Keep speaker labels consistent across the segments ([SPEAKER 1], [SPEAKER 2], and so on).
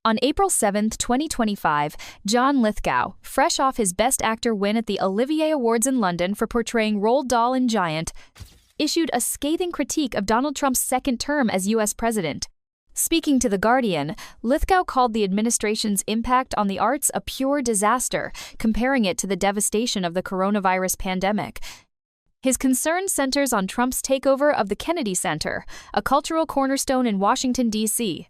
[SPEAKER 1] On April 7, 2025, John Lithgow, fresh off his Best Actor win at the Olivier Awards in London for portraying Roald Dahl in Giant, issued a scathing critique of Donald Trump's second term as U.S. president. Speaking to The Guardian, Lithgow called the administration's impact on the arts a pure disaster, comparing it to the devastation of the coronavirus pandemic. His concern centers on Trump's takeover of the Kennedy Center, a cultural cornerstone in Washington, D.C.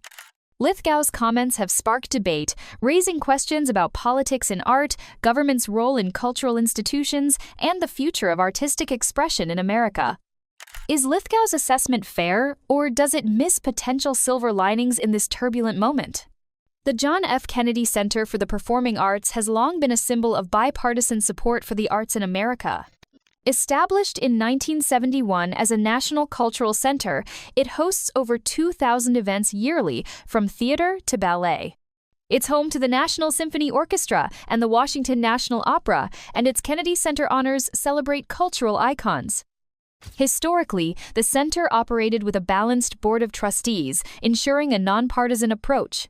[SPEAKER 1] Lithgow's comments have sparked debate, raising questions about politics in art, government's role in cultural institutions, and the future of artistic expression in America. Is Lithgow's assessment fair, or does it miss potential silver linings in this turbulent moment? The John F. Kennedy Center for the Performing Arts has long been a symbol of bipartisan support for the arts in America. Established in 1971 as a national cultural center, it hosts over 2,000 events yearly, from theater to ballet. It's home to the National Symphony Orchestra and the Washington National Opera, and its Kennedy Center honors celebrate cultural icons. Historically, the center operated with a balanced board of trustees, ensuring a nonpartisan approach.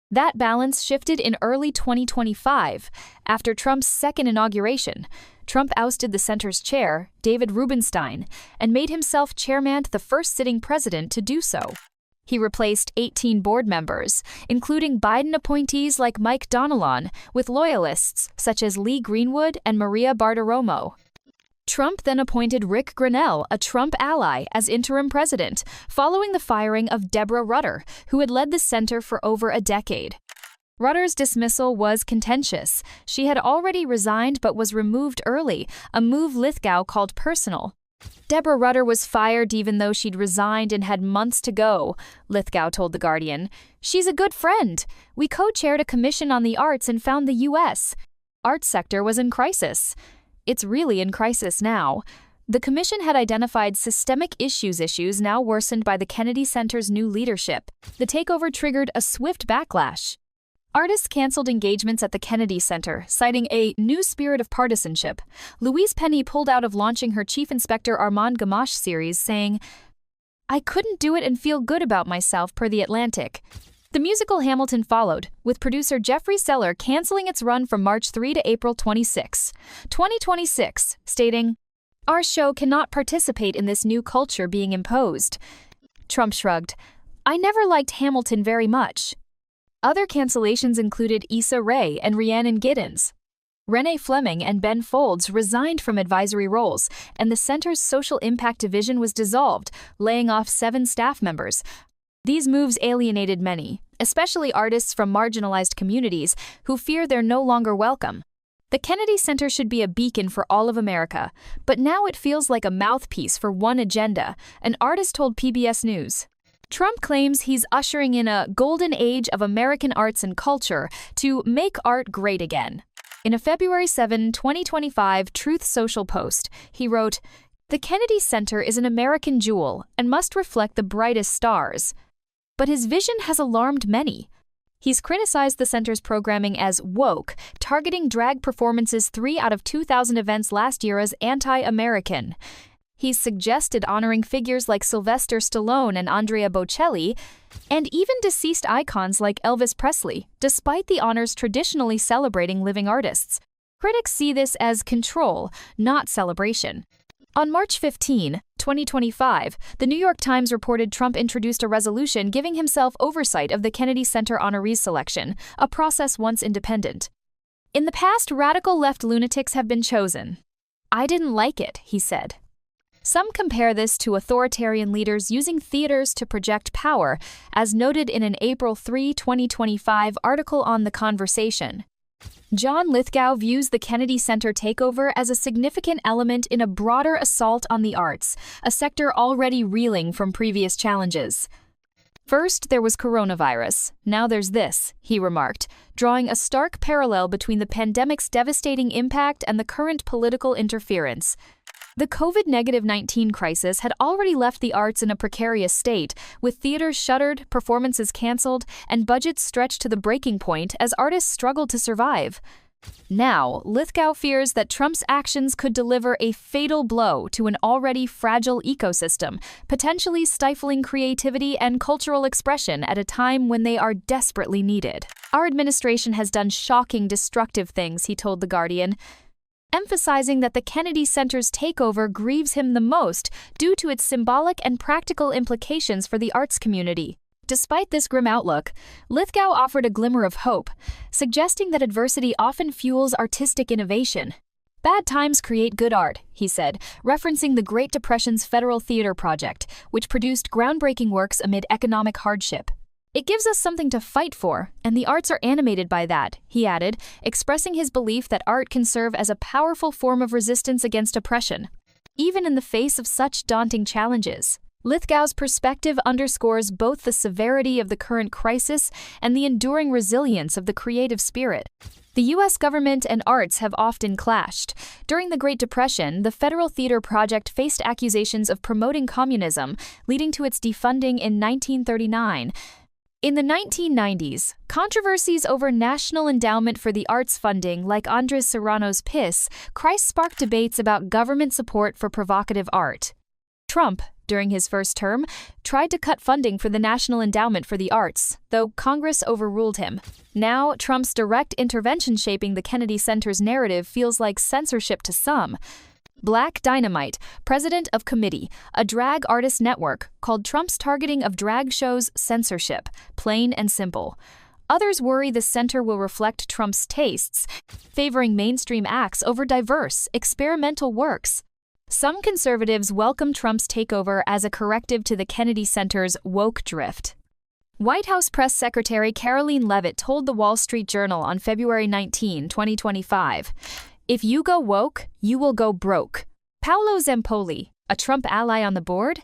[SPEAKER 1] That balance shifted in early 2025. After Trump's second inauguration, Trump ousted the center's chair, David Rubenstein, and made himself chairman, the first sitting president to do so. He replaced 18 board members, including Biden appointees like Mike Donilon, with loyalists such as Lee Greenwood and Maria Bartiromo. Trump then appointed Rick Grenell, a Trump ally, as interim president, following the firing of Deborah Rutter, who had led the center for over a decade. Rutter's dismissal was contentious. She had already resigned but was removed early, a move Lithgow called personal. Deborah Rutter was fired even though she'd resigned and had months to go, Lithgow told The Guardian. She's a good friend. We co-chaired a commission on the arts and found the U.S. arts sector was in crisis. It's really in crisis now. The commission had identified systemic issues now worsened by the Kennedy Center's new leadership. The takeover triggered a swift backlash. Artists canceled engagements at the Kennedy Center, citing a new spirit of partisanship. Louise Penny pulled out of launching her Chief Inspector Armand Gamache series, saying, "I couldn't do it and feel good about myself," per The Atlantic. The musical Hamilton followed, with producer Jeffrey Seller canceling its run from March 3 to April 26, 2026, stating, "Our show cannot participate in this new culture being imposed." Trump shrugged, "I never liked Hamilton very much." Other cancellations included Issa Rae and Rhiannon Giddens. Renee Fleming and Ben Folds resigned from advisory roles, and the center's social impact division was dissolved, laying off 7 staff members. These moves alienated many, especially artists from marginalized communities who fear they're no longer welcome. The Kennedy Center should be a beacon for all of America, but now it feels like a mouthpiece for one agenda, an artist told PBS News. Trump claims he's ushering in a golden age of American arts and culture to make art great again. In a February 7, 2025 Truth Social post, he wrote, "The Kennedy Center is an American jewel and must reflect the brightest stars." But his vision has alarmed many. He's criticized the center's programming as woke, targeting drag performances 3 out of 2,000 events last year as anti-American. He's suggested honoring figures like Sylvester Stallone and Andrea Bocelli, and even deceased icons like Elvis Presley, despite the honors traditionally celebrating living artists. Critics see this as control, not celebration. On March 15, 2025, the New York Times reported Trump introduced a resolution giving himself oversight of the Kennedy Center honorees selection, a process once independent. "In the past, radical left lunatics have been chosen. I didn't like it," he said. Some compare this to authoritarian leaders using theaters to project power, as noted in an April 3, 2025 article on The Conversation. John Lithgow views the Kennedy Center takeover as a significant element in a broader assault on the arts, a sector already reeling from previous challenges. "First, there was coronavirus. Now there's this," he remarked, drawing a stark parallel between the pandemic's devastating impact and the current political interference. The COVID-19 crisis had already left the arts in a precarious state, with theaters shuttered, performances canceled, and budgets stretched to the breaking point as artists struggled to survive. Now, Lithgow fears that Trump's actions could deliver a fatal blow to an already fragile ecosystem, potentially stifling creativity and cultural expression at a time when they are desperately needed. Our administration has done shocking, destructive things, he told The Guardian, emphasizing that the Kennedy Center's takeover grieves him the most due to its symbolic and practical implications for the arts community. Despite this grim outlook, Lithgow offered a glimmer of hope, suggesting that adversity often fuels artistic innovation. Bad times create good art, he said, referencing the Great Depression's Federal Theater Project, which produced groundbreaking works amid economic hardship. It gives us something to fight for, and the arts are animated by that, he added, expressing his belief that art can serve as a powerful form of resistance against oppression, even in the face of such daunting challenges. Lithgow's perspective underscores both the severity of the current crisis and the enduring resilience of the creative spirit. The U.S. government and arts have often clashed. During the Great Depression, the Federal Theater Project faced accusations of promoting communism, leading to its defunding in 1939. In the 1990s, controversies over National Endowment for the Arts funding, like Andres Serrano's PIS, sparked debates about government support for provocative art. Trump, during his first term, tried to cut funding for the National Endowment for the Arts, though Congress overruled him. Now, Trump's direct intervention shaping the Kennedy Center's narrative feels like censorship to some. Black Dynamite, president of Committee, a drag artist network, called Trump's targeting of drag shows censorship, plain and simple. Others worry the center will reflect Trump's tastes, favoring mainstream acts over diverse, experimental works. Some conservatives welcome Trump's takeover as a corrective to the Kennedy Center's woke drift. White House Press Secretary Caroline Leavitt told the Wall Street Journal on February 19, 2025, "If you go woke, you will go broke." Paolo Zempoli, a Trump ally on the board,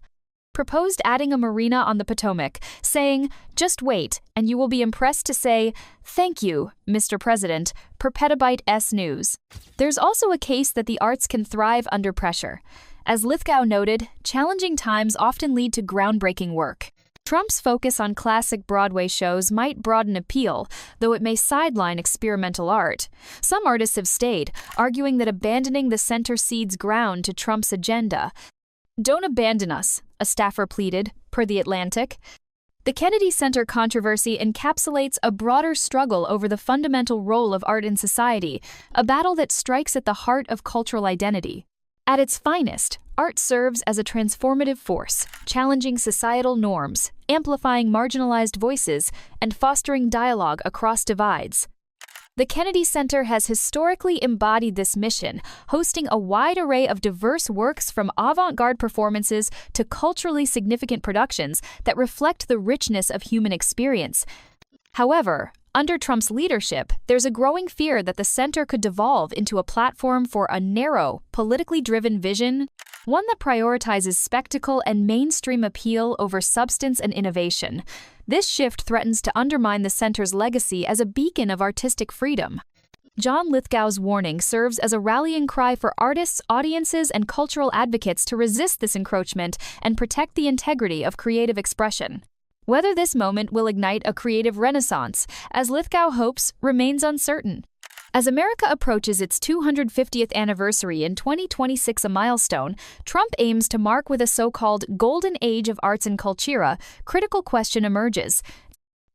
[SPEAKER 1] proposed adding a marina on the Potomac, saying, "Just wait, and you will be impressed to say, 'Thank you, Mr. President,' per petabyte S News." There's also a case that the arts can thrive under pressure. As Lithgow noted, challenging times often lead to groundbreaking work. Trump's focus on classic Broadway shows might broaden appeal, though it may sideline experimental art. Some artists have stayed, arguing that abandoning the center cedes ground to Trump's agenda. "Don't abandon us," a staffer pleaded, per The Atlantic. The Kennedy Center controversy encapsulates a broader struggle over the fundamental role of art in society, a battle that strikes at the heart of cultural identity. At its finest, art serves as a transformative force, challenging societal norms, amplifying marginalized voices, and fostering dialogue across divides. The Kennedy Center has historically embodied this mission, hosting a wide array of diverse works from avant-garde performances to culturally significant productions that reflect the richness of human experience. However, under Trump's leadership, there's a growing fear that the center could devolve into a platform for a narrow, politically driven vision, one that prioritizes spectacle and mainstream appeal over substance and innovation. This shift threatens to undermine the center's legacy as a beacon of artistic freedom. John Lithgow's warning serves as a rallying cry for artists, audiences, and cultural advocates to resist this encroachment and protect the integrity of creative expression. Whether this moment will ignite a creative renaissance, as Lithgow hopes, remains uncertain. As America approaches its 250th anniversary in 2026, a milestone, Trump aims to mark with a so-called golden age of arts and cultura. Critical question emerges.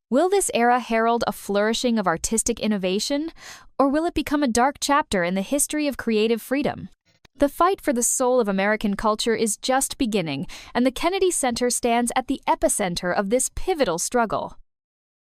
[SPEAKER 1] Will this era herald a flourishing of artistic innovation, or will it become a dark chapter in the history of creative freedom? The fight for the soul of American culture is just beginning, and the Kennedy Center stands at the epicenter of this pivotal struggle.